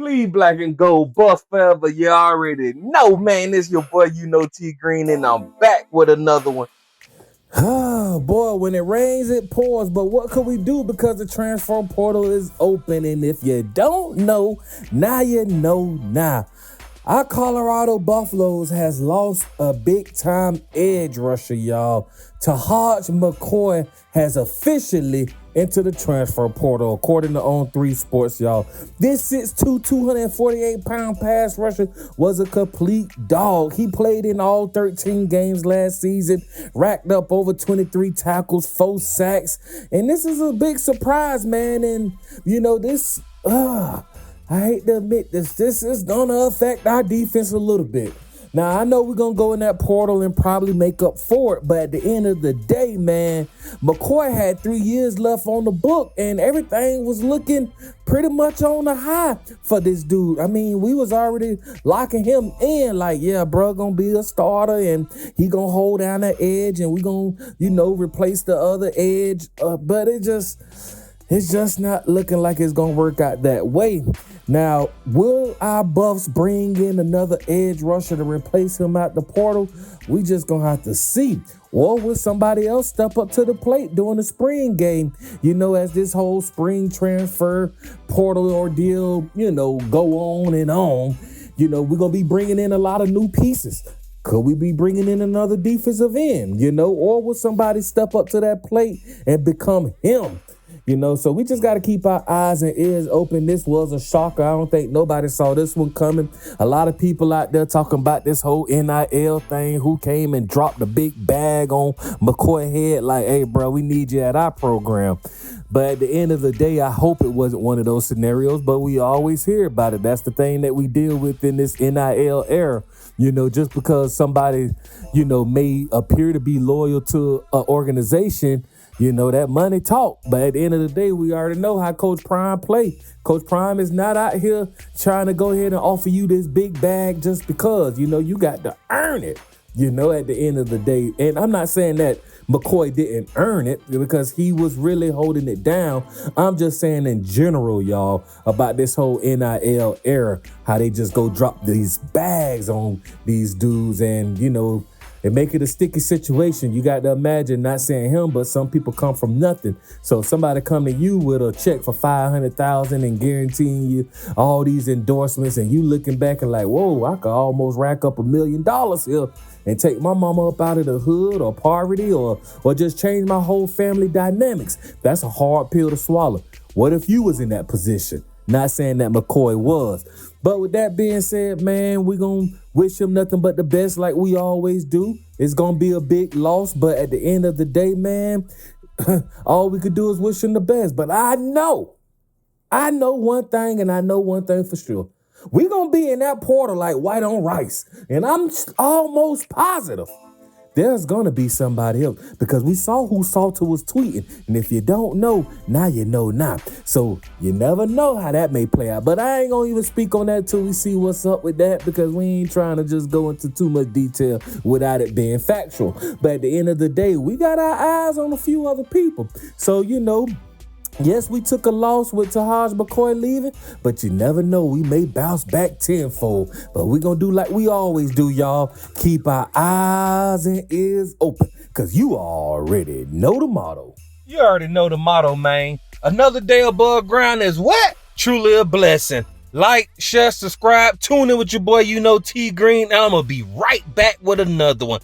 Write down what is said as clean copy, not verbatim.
Bleed black and gold, buff forever. You already know, man. It's your boy, T Green, and I'm back with another one. Oh boy, when it rains, it pours. But what can we do because the transfer portal is open? And if you don't know, now you know now. Our Colorado Buffaloes has lost a big-time edge rusher, y'all. Taje McCoy has officially entered the transfer portal, according to On3 Sports, y'all. This 6'2", 248-pound pass rusher was a complete dog. He played in all 13 games last season, racked up over 23 tackles, 4 sacks, and this is a big surprise, man. And, this... I hate to admit this is going to affect our defense a little bit. Now, I know we're going to go in that portal and probably make up for it, but at the end of the day, man, McCoy had 3 years left on the book, and everything was looking pretty much on the high for this dude. I mean, we was already locking him in like, yeah, bro, going to be a starter, and he going to hold down that edge, and we going to, replace the other edge, but it's just not looking like it's going to work out that way. Now, will our Buffs bring in another edge rusher to replace him at the portal? We just going to have to see. Or will somebody else step up to the plate during the spring game? As this whole spring transfer portal ordeal, go on and on. We're going to be bringing in a lot of new pieces. Could we be bringing in another defensive end, Or will somebody step up to that plate and become him? So we just got to keep our eyes and ears open. This was a shocker. I don't think nobody saw this one coming. A lot of people out there talking about this whole NIL thing, who came and dropped a big bag on McCoy head like, hey, bro, we need you at our program. But at the end of the day, I hope it wasn't one of those scenarios, but we always hear about it. That's the thing that we deal with in this NIL era. Just because somebody, may appear to be loyal to an organization, that money talk. But at the end of the day, we already know how Coach Prime play. Coach Prime is not out here trying to go ahead and offer you this big bag just because, you got to earn it, at the end of the day. And I'm not saying that McCoy didn't earn it because he was really holding it down. I'm just saying in general, y'all, about this whole NIL era, how they just go drop these bags on these dudes and, and make it a sticky situation. You got to imagine, not saying him, but some people come from nothing. So somebody come to you with a check for $500,000 and guaranteeing you all these endorsements, and you looking back and like, whoa, I could almost rack up $1 million here and take my mama up out of the hood or poverty or just change my whole family dynamics. That's a hard pill to swallow. What if you was in that position? Not saying that McCoy was. But with that being said, man, we're going to wish him nothing but the best like we always do. It's going to be a big loss, but at the end of the day, man, all we could do is wish him the best. But I know one thing, and I know one thing for sure. We're going to be in that portal like white on rice. And I'm almost positive there's going to be somebody else because we saw who Salter was tweeting. And if you don't know, now you know now. So you never know how that may play out. But I ain't going to even speak on that till we see what's up with that because we ain't trying to just go into too much detail without it being factual. But at the end of the day, we got our eyes on a few other people. So, yes, we took a loss with Taje McCoy leaving, but you never know. We may bounce back tenfold. But we're going to do like we always do, y'all. Keep our eyes and ears open, because you already know the motto. You already know the motto, man. Another day above ground is what? Truly a blessing. Like, share, subscribe, tune in with your boy, T Green, and I'm going to be right back with another one.